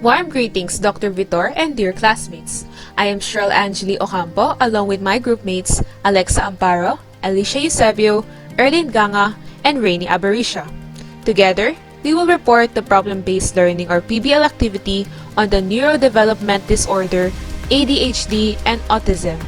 Warm greetings, Dr. Vitor and dear classmates. I am Cheryl Angeli Ocampo along with my group mates Alexa Amparo, Alicia Eusebio, Erlyn Ganga, and Rainy Abaricia. Together, we will report the problem-based learning or PBL activity on the Neurodevelopment disorder, ADHD, and Autism.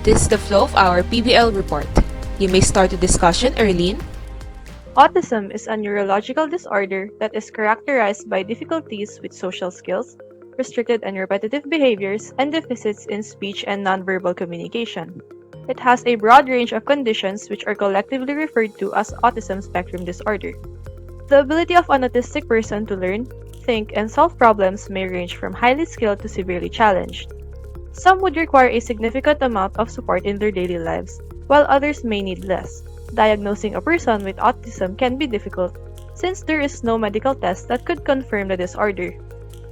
This is the flow of our PBL report. You may start the discussion, Erlyn. Autism is a neurological disorder that is characterized by difficulties with social skills, restricted and repetitive behaviors, and deficits in speech and nonverbal communication. It has a broad range of conditions which are collectively referred to as autism spectrum disorder. The ability of an autistic person to learn, think, and solve problems may range from highly skilled to severely challenged. Some would require a significant amount of support in their daily lives, while others may need less. Diagnosing a person with autism can be difficult since there is no medical test that could confirm the disorder.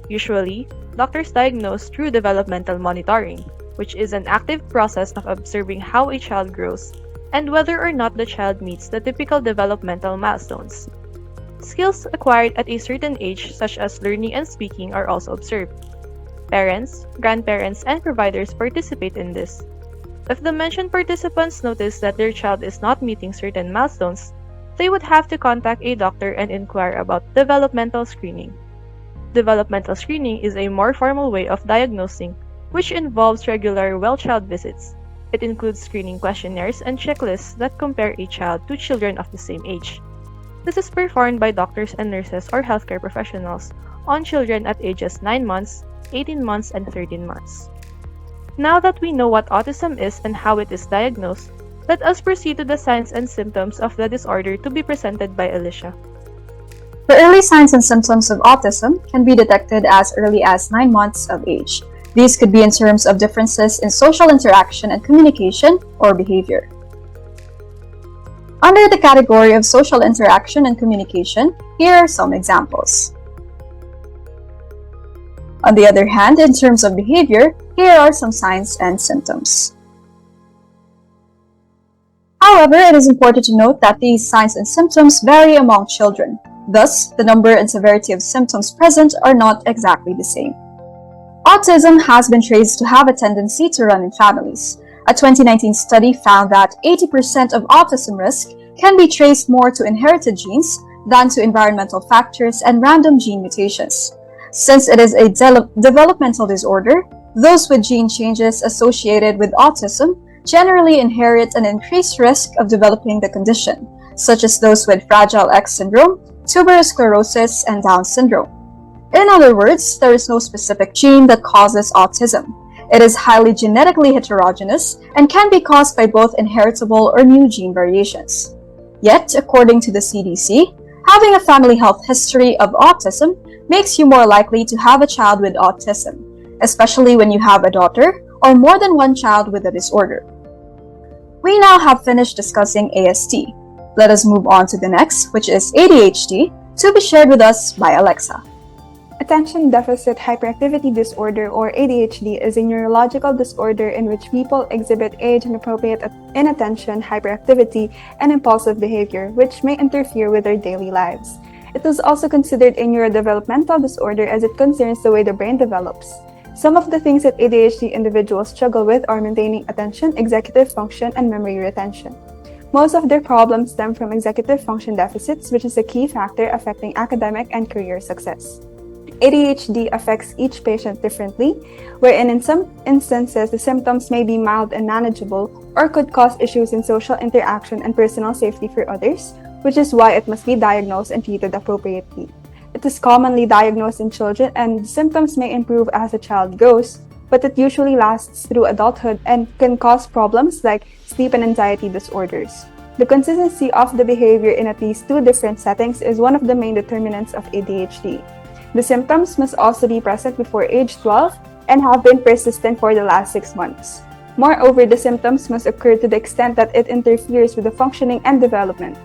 Usually, doctors diagnose through developmental monitoring, which is an active process of observing how a child grows and whether or not the child meets the typical developmental milestones. Skills acquired at a certain age, such as learning and speaking, are also observed. Parents, grandparents, and providers participate in this. If the mentioned participants notice that their child is not meeting certain milestones, they would have to contact a doctor and inquire about developmental screening. Developmental screening is a more formal way of diagnosing, which involves regular well-child visits. It includes screening questionnaires and checklists that compare a child to children of the same age. This is performed by doctors and nurses or healthcare professionals on children at ages 9 months, 18 months, and 13 months. Now that we know what autism is and how it is diagnosed, let us proceed to the signs and symptoms of the disorder to be presented by Alicia. The early signs and symptoms of autism can be detected as early as 9 months of age. These could be in terms of differences in social interaction and communication or behavior. Under the category of social interaction and communication, here are some examples. On the other hand, in terms of behavior, here are some signs and symptoms. However, it is important to note that these signs and symptoms vary among children. Thus, the number and severity of symptoms present are not exactly the same. Autism has been traced to have a tendency to run in families. A 2019 study found that 80% of autism risk can be traced more to inherited genes than to environmental factors and random gene mutations. Since it is a developmental disorder, those with gene changes associated with autism generally inherit an increased risk of developing the condition, such as those with Fragile X syndrome, tuberous sclerosis, and Down syndrome. In other words, there is no specific gene that causes autism. It is highly genetically heterogeneous and can be caused by both inheritable or new gene variations. Yet, according to the CDC, having a family health history of autism makes you more likely to have a child with autism, especially when you have a daughter or more than one child with the disorder. We now have finished discussing ASD. Let us move on to the next, which is ADHD, to be shared with us by Alexa. Attention Deficit Hyperactivity Disorder or ADHD is a neurological disorder in which people exhibit age-inappropriate inattention, hyperactivity, and impulsive behavior, which may interfere with their daily lives. It is also considered a neurodevelopmental disorder as it concerns the way the brain develops. Some of the things that ADHD individuals struggle with are maintaining attention, executive function, and memory retention. Most of their problems stem from executive function deficits, which is a key factor affecting academic and career success. ADHD affects each patient differently, wherein in some instances the symptoms may be mild and manageable or could cause issues in social interaction and personal safety for others, which is why it must be diagnosed and treated appropriately. It is commonly diagnosed in children and symptoms may improve as the child grows, but it usually lasts through adulthood and can cause problems like sleep and anxiety disorders. The consistency of the behavior in at least 2 different settings is one of the main determinants of ADHD. The symptoms must also be present before age 12 and have been persistent for the last 6 months. Moreover, the symptoms must occur to the extent that it interferes with the functioning and development.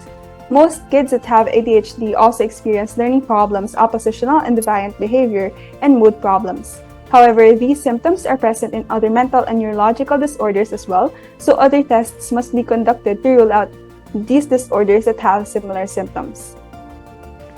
Most kids that have ADHD also experience learning problems, oppositional and defiant behavior, and mood problems. However, these symptoms are present in other mental and neurological disorders as well, so other tests must be conducted to rule out these disorders that have similar symptoms.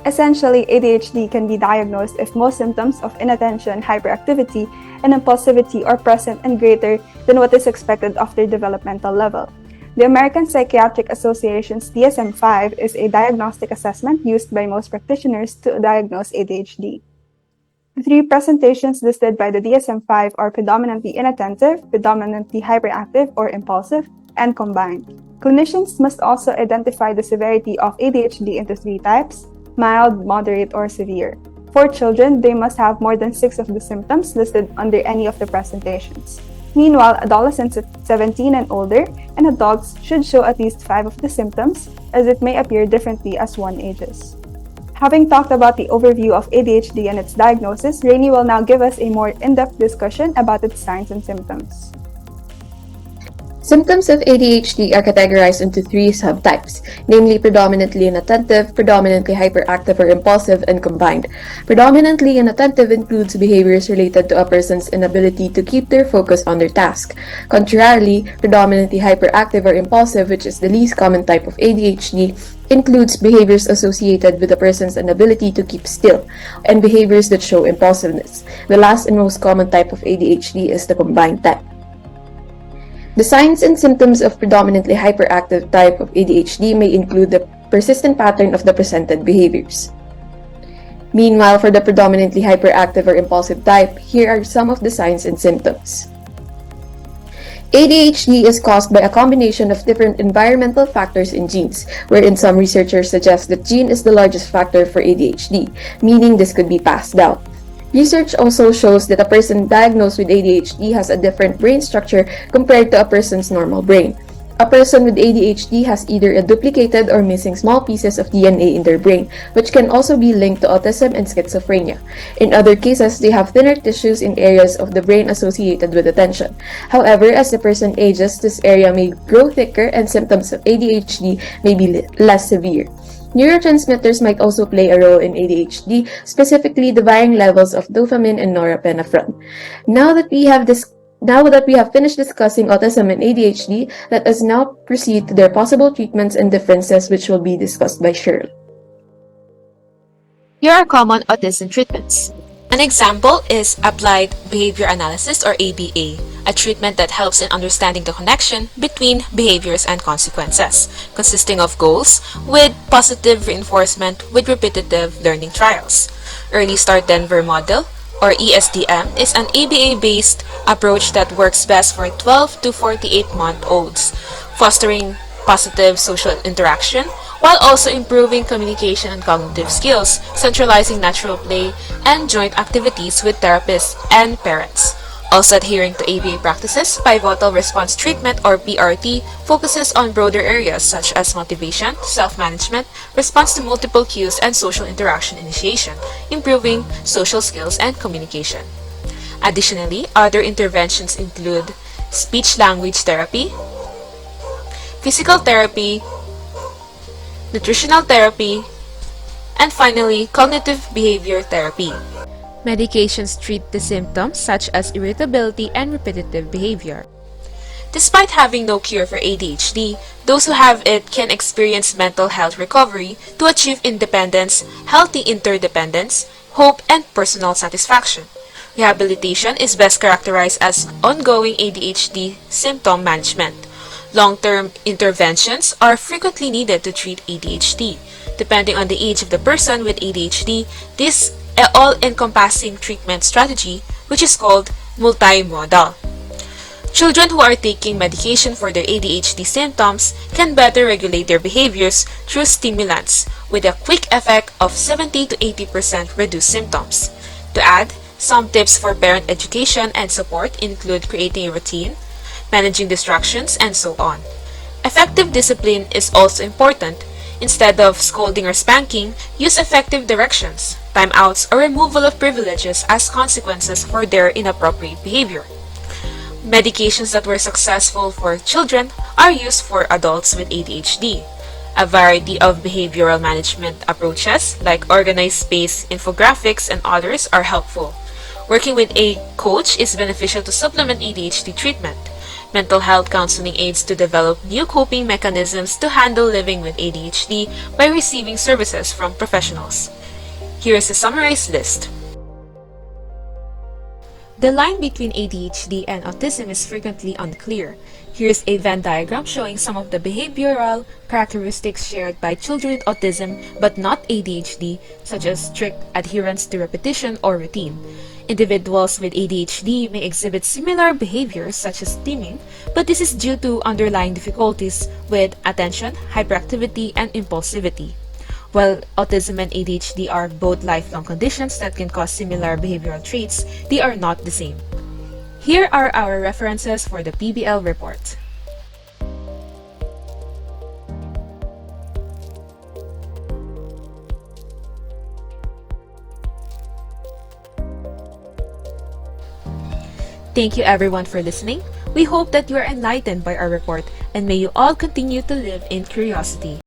Essentially, ADHD can be diagnosed if most symptoms of inattention, hyperactivity, and impulsivity are present and greater than what is expected of their developmental level. The American Psychiatric Association's DSM-5 is a diagnostic assessment used by most practitioners to diagnose ADHD. The three presentations listed by the DSM-5 are predominantly inattentive, predominantly hyperactive or impulsive, and combined. Clinicians must also identify the severity of ADHD into three types: mild, moderate, or severe. For children, they must have more than 6 of the symptoms listed under any of the presentations. Meanwhile, adolescents at 17 and older and adults should show at least 5 of the symptoms, as it may appear differently as one ages. Having talked about the overview of ADHD and its diagnosis, Rainey will now give us a more in-depth discussion about its signs and symptoms. Symptoms of ADHD are categorized into three subtypes, namely predominantly inattentive, predominantly hyperactive or impulsive, and combined. Predominantly inattentive includes behaviors related to a person's inability to keep their focus on their task. Contrarily, predominantly hyperactive or impulsive, which is the least common type of ADHD, includes behaviors associated with a person's inability to keep still, and behaviors that show impulsiveness. The last and most common type of ADHD is the combined type. The signs and symptoms of predominantly hyperactive type of ADHD may include the persistent pattern of the presented behaviors. Meanwhile, for the predominantly hyperactive or impulsive type, here are some of the signs and symptoms. ADHD is caused by a combination of different environmental factors and genes, wherein some researchers suggest that gene is the largest factor for ADHD, meaning this could be passed down. Research also shows that a person diagnosed with ADHD has a different brain structure compared to a person's normal brain. A person with ADHD has either a duplicated or missing small pieces of DNA in their brain, which can also be linked to autism and schizophrenia. In other cases, they have thinner tissues in areas of the brain associated with attention. However, as the person ages, this area may grow thicker and symptoms of ADHD may be less severe. Neurotransmitters might also play a role in ADHD, specifically the varying levels of dopamine and norepinephrine. Now that we have finished discussing autism and ADHD, let us now proceed to their possible treatments and differences, which will be discussed by Cheryl. Here are common autism treatments. An example is applied behavior analysis, or ABA, a treatment that helps in understanding the connection between behaviors and consequences, consisting of goals with positive reinforcement with repetitive learning trials. Early Start Denver Model, or ESDM, is an ABA-based approach that works best for 12 to 48-month-olds, fostering positive social interaction while also improving communication and cognitive skills, centralizing natural play and joint activities with therapists and parents. Also adhering to ABA practices, Pivotal Response Treatment, or PRT, focuses on broader areas such as motivation, self-management, response to multiple cues, and social interaction initiation, improving social skills and communication. Additionally, other interventions include speech-language therapy, physical therapy, nutritional therapy, and finally, cognitive behavior therapy. Medications treat the symptoms such as irritability and repetitive behavior. Despite having no cure for ADHD, those who have it can experience mental health recovery to achieve independence, healthy interdependence, hope, and personal satisfaction. Rehabilitation is best characterized as ongoing ADHD symptom management. Long-term interventions are frequently needed to treat ADHD. Depending on the age of the person with ADHD, this all-encompassing treatment strategy, which is called multimodal. Children who are taking medication for their ADHD symptoms can better regulate their behaviors through stimulants, with a quick effect of 70 to 80% reduced symptoms. To add, some tips for parent education and support include creating a routine, managing distractions, and so on. Effective discipline is also important. Instead of scolding or spanking, use effective directions, timeouts, or removal of privileges as consequences for their inappropriate behavior. Medications that were successful for children are used for adults with ADHD. A variety of behavioral management approaches, like organized space, infographics, and others, are helpful. Working with a coach is beneficial to supplement ADHD treatment. Mental health counseling aids to develop new coping mechanisms to handle living with ADHD by receiving services from professionals. Here is a summarized list. The line between ADHD and autism is frequently unclear. Here's a Venn diagram showing some of the behavioral characteristics shared by children with autism but not ADHD, such as strict adherence to repetition or routine. Individuals with ADHD may exhibit similar behaviors such as stimming, but this is due to underlying difficulties with attention, hyperactivity, and impulsivity. While autism and ADHD are both lifelong conditions that can cause similar behavioral traits, they are not the same. Here are our references for the PBL report. Thank you everyone for listening. We hope that you are enlightened by our report and may you all continue to live in curiosity.